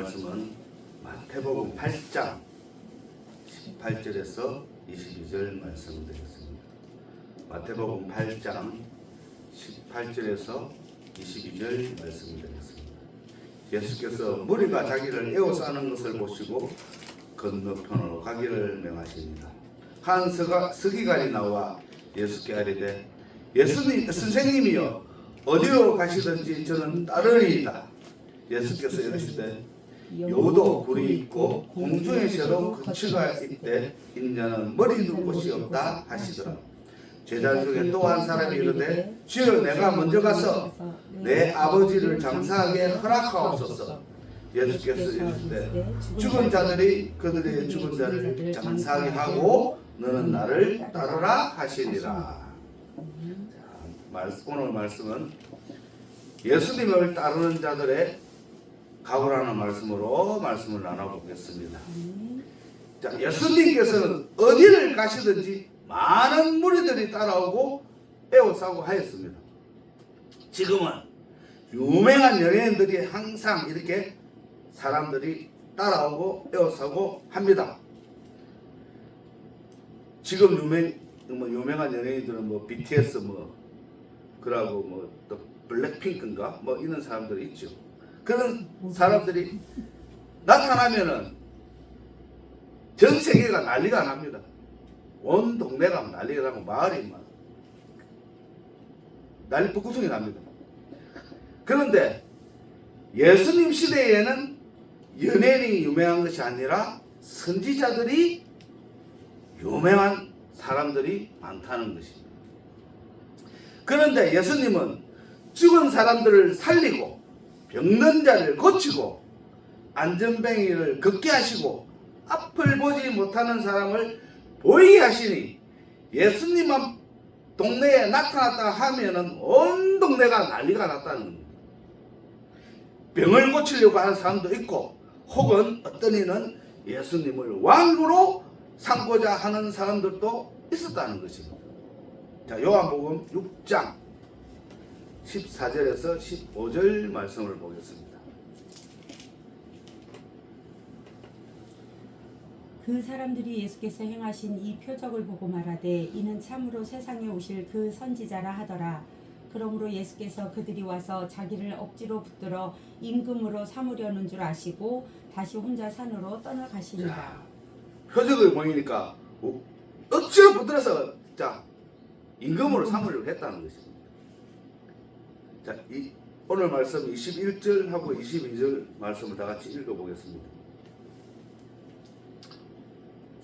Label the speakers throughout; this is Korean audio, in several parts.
Speaker 1: 말씀은 마태복음 8장 18절에서 22절 말씀 드리겠습니다. 마태복음 8장 18절에서 22절 말씀 드리겠습니다. 예수께서 무리가 자기를 에워싸는 것을 보시고 건너편으로 가기를 명하십니다. 한 서기관이 나와 예수께 아뢰되 예수님 선생님이여 어디로 가시든지 저는 따르리이다. 예수께서 이르시되 요도 굴이 있고 공중의 새도 거치가 있되 인자는 머리 둘 곳이 없다 하시더라. 제자 중에 또 한 사람이 이르되 주여 내가 먼저 가서 내 아버지를 장사하게 허락하옵소서. 예수께서 이르시되 죽은 자들이 그들의 죽은 자를 장사하게 하고 너는 나를 따르라 하시니라. 오늘 말씀은 예수님을 따르는 자들의 각오라는 말씀으로 말씀을 나눠보겠습니다. 자, 예수님께서는 어디를 가시든지 많은 무리들이 따라오고 에워싸고 하였습니다. 지금은 유명한 연예인들이 항상 이렇게 사람들이 따라오고 에워싸고 합니다. 지금 유명한 연예인들은 뭐 BTS 그러고 또 블랙핑크인가 이런 사람들이 있죠. 그런 사람들이 나타나면은 전 세계가 난리가 납니다. 온 동네가 난리가 나고 마을이 막 난리 북구성이 납니다. 그런데 예수님 시대에는 연예인이 유명한 것이 아니라 선지자들이 유명한 사람들이 많다는 것입니다. 그런데 예수님은 죽은 사람들을 살리고 병든 자를 고치고 안전뱅이를 걷게 하시고 앞을 보지 못하는 사람을 보이게 하시니 예수님만 동네에 나타났다 하면은 온 동네가 난리가 났다는 겁니다. 병을 고치려고 하는 사람도 있고 혹은 어떤 이는 예수님을 왕으로 삼고자 하는 사람들도 있었다는 것입니다. 자, 요한복음 6장 14절에서 15절 말씀을 보겠습니다.
Speaker 2: 그 사람들이 예수께서 행하신 이 표적을 보고 말하되 이는 참으로 세상에 오실 그 선지자라 하더라. 그러므로 예수께서 그들이 와서 자기를 억지로 붙들어 임금으로 삼으려는 줄 아시고 다시 혼자 산으로 떠나가시니라.
Speaker 1: 표적을 보이니까 억지로 붙들어서 임금으로 삼으려고 했다는 것입니다. 자, 오늘 말씀 21절하고 22절 말씀을 다 같이 읽어보겠습니다.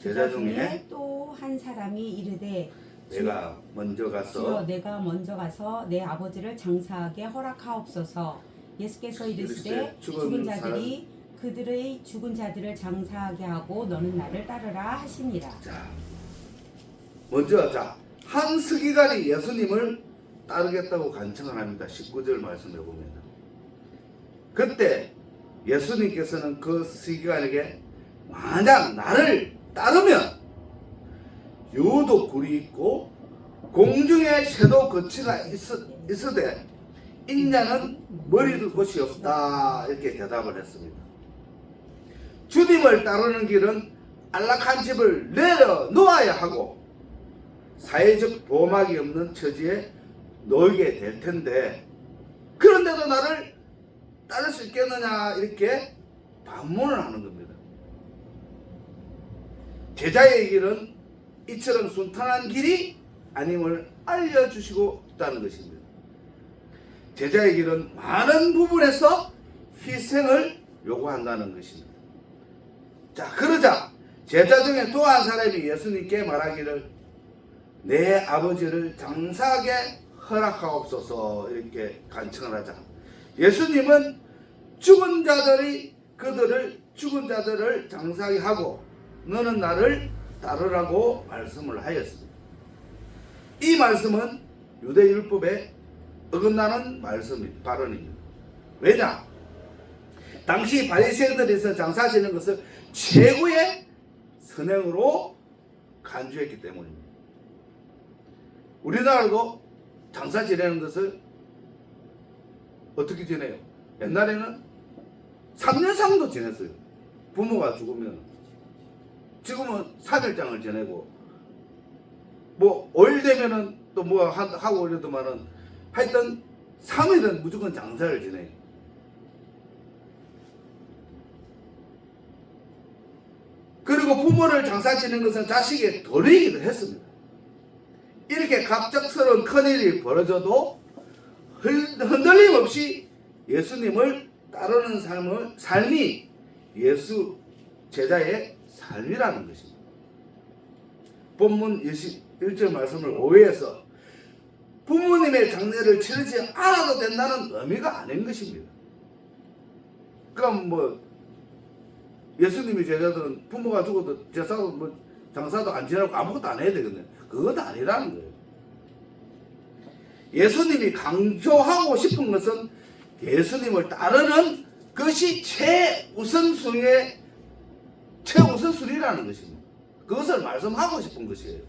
Speaker 1: 제자 중에
Speaker 2: 또 한 사람이 이르되
Speaker 1: 내가 먼저 가서
Speaker 2: 주여 내가 먼저 가서 내 아버지를 장사하게 허락하옵소서. 예수께서 이르시되 죽은 자들이 그들의 죽은 자들을 장사하게 하고 너는 나를 따르라 하시니라.
Speaker 1: 자, 먼저 한 서기관이 예수님을 따르겠다고 간청을 합니다. 19절 말씀해 보면 그때 예수님께서는 그 서기관에게 만약 나를 따르면 요도 굴이 있고 공중에 새도 거치가 있으되 인자는 머리 둘 곳이 없다 이렇게 대답을 했습니다. 주님을 따르는 길은 안락한 집을 내려놓아야 하고 사회적 보호막이 없는 처지에 놓이게 될 텐데 그런데도 나를 따를 수 있겠느냐 이렇게 반문을 하는 겁니다. 제자의 길은 이처럼 순탄한 길이 아님을 알려주시고 있다는 것입니다. 제자의 길은 많은 부분에서 희생을 요구한다는 것입니다. 자, 그러자 제자 중에 또 한 사람이 예수님께 말하기를 내 아버지를 장사하게 허락하옵소서 이렇게 간청을 하자. 예수님은 죽은 자들을 장사하게 하고 너는 나를 따르라고 말씀을 하였습니다. 이 말씀은 유대율법에 어긋나는 발언입니다. 왜냐? 당시 바리새인들에서 장사하시는 것을 최고의 선행으로 간주했기 때문입니다. 우리나라도 장사 지내는 것을 어떻게 지내요? 옛날에는 3년상도 지냈어요. 부모가 죽으면. 지금은 3일장을 지내고, 뭐 5일 되면은 또 뭐 하고 이러더만은 하여튼 3일은 무조건 장사를 지내요. 그리고 부모를 장사 지는 것은 자식의 도리이기도 했습니다. 이렇게 갑작스러운 큰일이 벌어져도 흔들림 없이 예수님을 따르는 삶이 예수 제자의 삶이라는 것입니다. 본문 1절 말씀을 오해해서 부모님의 장례를 치르지 않아도 된다는 의미가 아닌 것입니다. 그럼 뭐 예수님의 제자들은 부모가 죽어도 제사도 뭐 장사도 안 지내고 아무것도 안 해야 되겠네. 그건 아니라는 거예요. 예수님이 강조하고 싶은 것은 예수님을 따르는 것이 최우선순위라는 것입니다. 그것을 말씀하고 싶은 것이에요.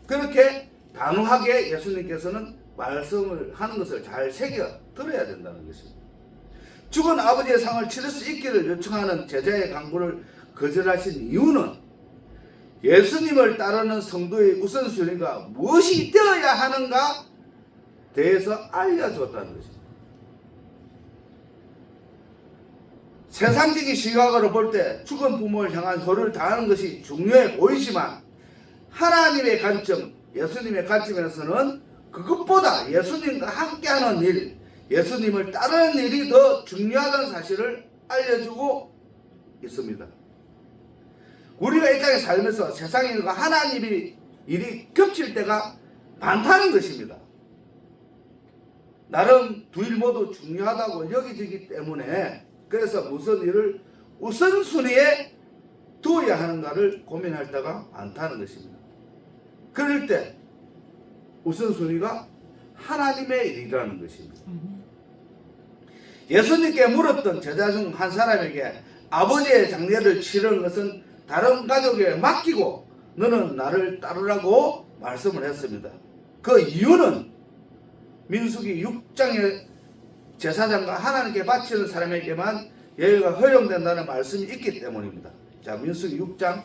Speaker 1: 그렇게 단호하게 예수님께서는 말씀을 하는 것을 잘 새겨 들어야 된다는 것입니다. 죽은 아버지의 상을 치를 수 있기를 요청하는 제자의 강구를 거절하신 이유는 예수님을 따르는 성도의 우선순위가 무엇이 되어야 하는가 대해서 알려줬다는 것입니다. 세상적인 시각으로 볼 때 죽은 부모를 향한 효를 다하는 것이 중요해 보이지만 하나님의 관점, 예수님의 관점에서는 그것보다 예수님과 함께하는 일, 예수님을 따르는 일이 더 중요하다는 사실을 알려주고 있습니다. 우리가 이 땅에 살면서 세상 일과 하나님의 일이 겹칠 때가 많다는 것입니다. 나름 두 일 모두 중요하다고 여기지기 때문에 그래서 무슨 일을 우선순위에 두어야 하는가를 고민할 때가 많다는 것입니다. 그럴 때 우선순위가 하나님의 일이라는 것입니다. 예수님께 물었던 제자 중 한 사람에게 아버지의 장례를 치르는 것은 다른 가족에게 맡기고 너는 나를 따르라고 말씀을 했습니다. 그 이유는 민수기 6장의 제사장과 하나님께 바치는 사람에게만 예외가 허용된다는 말씀이 있기 때문입니다. 자, 민수기 6장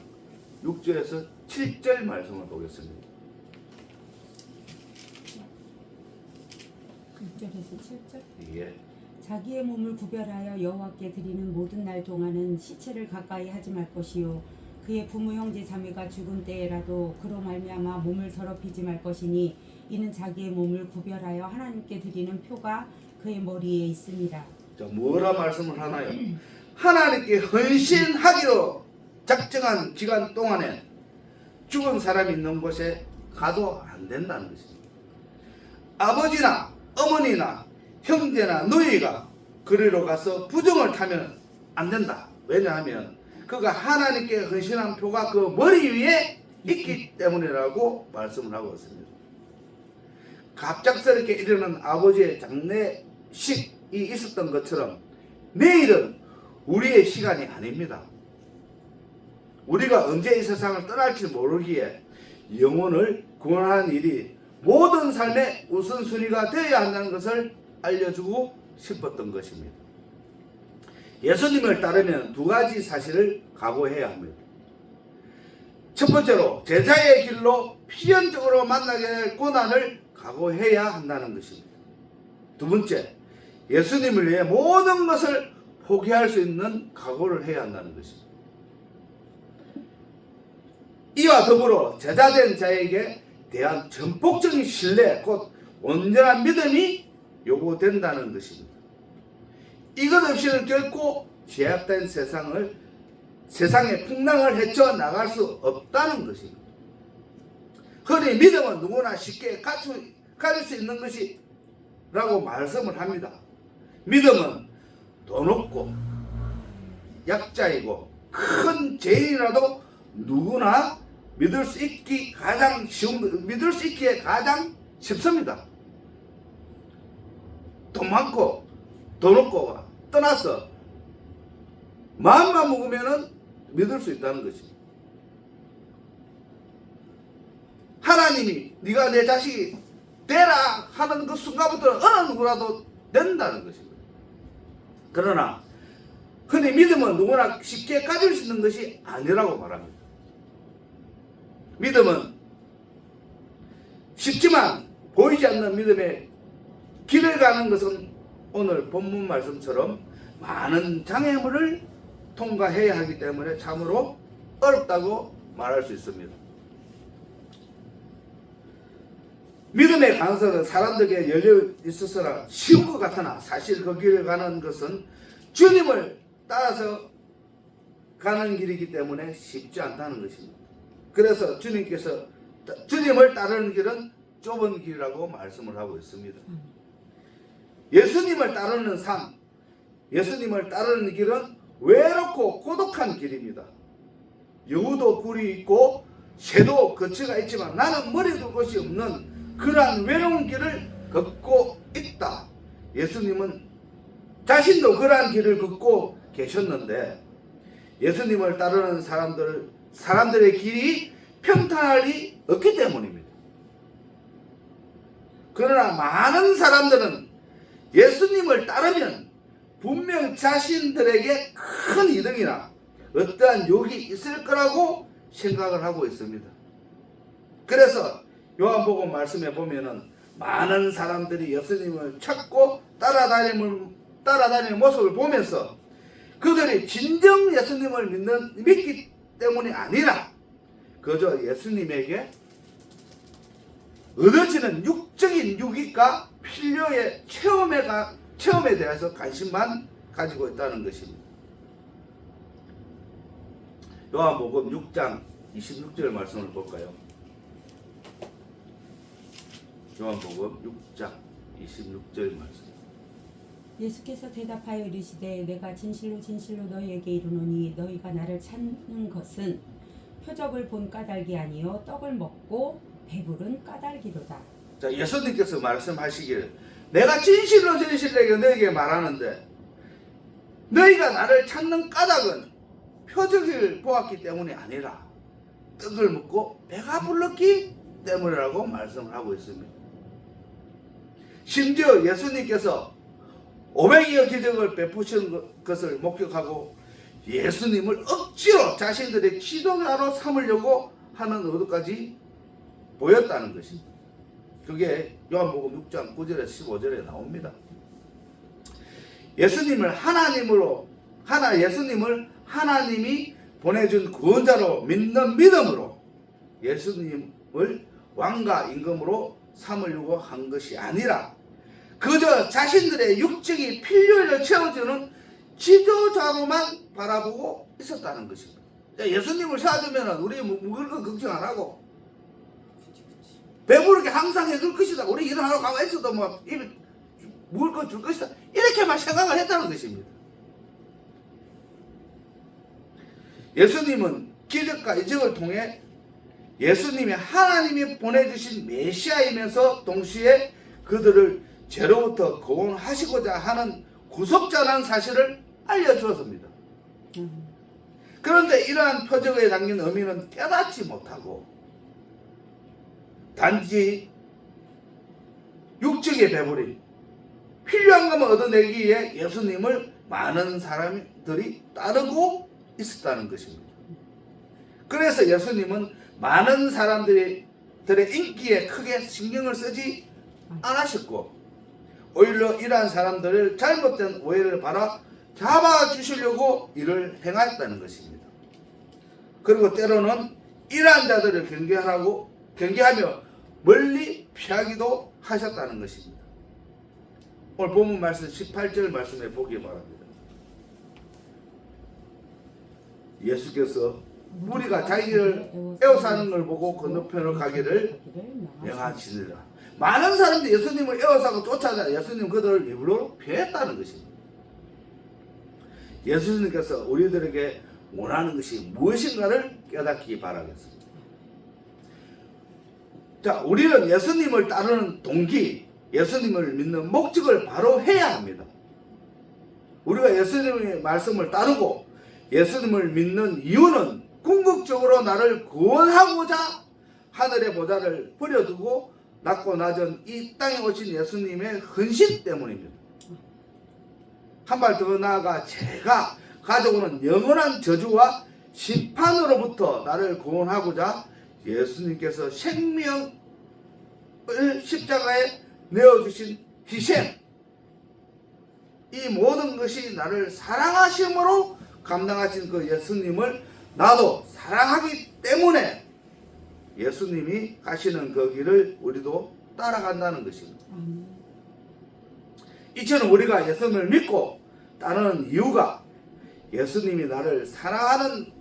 Speaker 1: 6절에서 7절 말씀을 보겠습니다.
Speaker 2: 6절에서 7절.
Speaker 1: 예.
Speaker 2: 자기의 몸을 구별하여 여호와께 드리는 모든 날 동안은 시체를 가까이 하지 말 것이요 그의 부모 형제 자매가 죽은 때에라도 그로 말미암아 몸을 더럽히지 말 것이니 이는 자기의 몸을 구별하여 하나님께 드리는 표가 그의 머리에 있습니다.
Speaker 1: 자, 뭐라 말씀을 하나요? 하나님께 헌신하기로 작정한 기간 동안에 죽은 사람이 있는 곳에 가도 안 된다는 것입니다. 아버지나 어머니나 형제나 너희가 그리로 가서 부정을 타면 안 된다. 왜냐하면 그가 하나님께 헌신한 표가 그 머리 위에 있기 때문이라고 말씀을 하고 있습니다. 갑작스럽게 일어난 아버지의 장례식이 있었던 것처럼 내일은 우리의 시간이 아닙니다. 우리가 언제 이 세상을 떠날지 모르기에 영혼을 구원하는 일이 모든 삶의 우선순위가 되어야 한다는 것을 알려주고 싶었던 것입니다. 예수님을 따르면 두 가지 사실을 각오해야 합니다. 첫 번째로 제자의 길로 필연적으로 만나게 될 고난을 각오해야 한다는 것입니다. 두 번째, 예수님을 위해 모든 것을 포기할 수 있는 각오를 해야 한다는 것입니다. 이와 더불어 제자된 자에게 대한 전폭적인 신뢰, 곧 온전한 믿음이 요구된다는 것입니다. 이것 없이는 결코 제약된 세상의 풍랑을 헤쳐나갈 수 없다는 것입니다. 흔히 믿음은 누구나 쉽게 가질 수 있는 것이라고 말씀을 합니다. 믿음은 돈 없고 약자이고 큰 죄인이라도 누구나 믿을 수 있기에 가장 쉽습니다. 돈 많고 돈 없고가 떠나서 마음만 먹으면은 믿을 수 있다는 것입니다. 하나님이 네가 내 자식이 되라 하는 그 순간부터 어느 누구라도 된다는 것입니다. 그러나 흔히 믿음은 누구나 쉽게 가질 수 있는 것이 아니라고 말합니다. 믿음은 쉽지만 보이지 않는 믿음의 길을 가는 것은 오늘 본문 말씀처럼 많은 장애물을 통과해야 하기 때문에 참으로 어렵다고 말할 수 있습니다. 믿음의 강서는 사람들에게 열려 있었으나 쉬운 것 같으나 사실 그 길을 가는 것은 주님을 따라서 가는 길이기 때문에 쉽지 않다는 것입니다. 그래서 주님께서 주님을 따르는 길은 좁은 길이라고 말씀을 하고 있습니다. 예수님을 따르는 삶, 예수님을 따르는 길은 외롭고 고독한 길입니다. 여우도 굴이 있고 새도 거처가 있지만 나는 머리 둘 곳이 없는 그러한 외로운 길을 걷고 있다. 예수님은 자신도 그러한 길을 걷고 계셨는데 예수님을 따르는 사람들의 길이 평탄할 리 없기 때문입니다. 그러나 많은 사람들은 예수님을 따르면 분명 자신들에게 큰 이득이나 어떠한 유익이 있을 거라고 생각을 하고 있습니다. 그래서 요한복음 말씀에 보면은 많은 사람들이 예수님을 찾고 따라다니는 모습을 보면서 그들이 진정 예수님을 믿기 때문이 아니라 그저 예수님에게 얻어지는 육적인 유익과 필요의 체험에 대해서 관심만 가지고 있다는 것입니다. 요한복음 6장 26절 말씀을 볼까요? 요한복음 6장 26절 말씀.
Speaker 2: 예수께서 대답하여 이르시되 내가 진실로 진실로 너희에게 이르노니 너희가 나를 찾는 것은 표적을 본 까닭이 아니요 떡을 먹고 배부른 까닭이로다.
Speaker 1: 자, 예수님께서 말씀하시기를 내가 진실로 진실로 너희에게 말하는데 너희가 나를 찾는 까닭은 표적을 보았기 때문이 아니라 떡을 먹고 배가 불렀기 때문이라고 말씀을 하고 있습니다. 심지어 예수님께서 500여 기적을 베푸신 것을 목격하고 예수님을 억지로 자신들의 지도자로 삼으려고 하는 의도까지 보였다는 것입니다. 그게 요한복음 6장 9절에서 15절에 나옵니다. 예수님을 하나님이 보내준 구원자로 믿는 믿음으로 예수님을 왕과 임금으로 삼으려고 한 것이 아니라 그저 자신들의 육적인 필요를 채워주는 지도자로만 바라보고 있었다는 것입니다. 예수님을 찾으면 우리 먹을 거 걱정 안 하고 배부르게 항상 해줄 것이다. 우리 일하러 가만히 있어도 뭐 입에 먹을 거 줄 것이다. 이렇게만 생각을 했다는 것입니다. 예수님은 기적과 이적을 통해 예수님이 하나님이 보내주신 메시아이면서 동시에 그들을 죄로부터 구원하시고자 하는 구속자라는 사실을 알려주었습니다. 그런데 이러한 표적에 담긴 의미는 깨닫지 못하고 단지 육적의 배부림, 필요한 것만 얻어내기 위해 예수님을 많은 사람들이 따르고 있었다는 것입니다. 그래서 예수님은 많은 사람들의 인기에 크게 신경을 쓰지 않으셨고 오히려 이러한 사람들을 잘못된 오해를 바라 잡아주시려고 일을 행하였다는 것입니다. 그리고 때로는 이러한 자들을 경계하며 멀리 피하기도 하셨다는 것입니다. 오늘 본문 말씀 18절 말씀에 보기 바랍니다. 예수께서 무리가 자기를 에워싸는 걸 보고 건너편으로 가기를 명하시니라. 많은 사람들이 예수님을 에워싸고 쫓아자 예수님 그들을 일부러 피했다는 것입니다. 예수님께서 우리들에게 원하는 것이 무엇인가를 깨닫기 바라겠습니다. 자, 우리는 예수님을 따르는 동기, 예수님을 믿는 목적을 바로 해야 합니다. 우리가 예수님의 말씀을 따르고 예수님을 믿는 이유는 궁극적으로 나를 구원하고자 하늘의 보좌를 버려두고 낮고 낮은 이 땅에 오신 예수님의 헌신 때문입니다. 한 발 더 나아가 제가 가져오는 영원한 저주와 심판으로부터 나를 구원하고자 예수님께서 생명을 십자가에 내어주신 희생, 이 모든 것이 나를 사랑하심으로 감당하신 그 예수님을 나도 사랑하기 때문에 예수님이 가시는 그 길을 우리도 따라간다는 것입니다. 이처럼 우리가 예수님을 믿고 따르는 이유가 예수님이 나를 사랑하는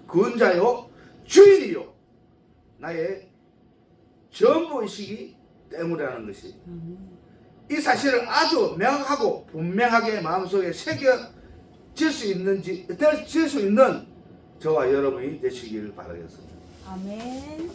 Speaker 1: 구원자요 주인이요 나의 전부이시기 때문이라는 것입니다. 이 사실을 아주 명확하고 분명하게 마음속에 새겨질 수 있는 저와 여러분이 되시기를 바라겠습니다.
Speaker 2: 아멘.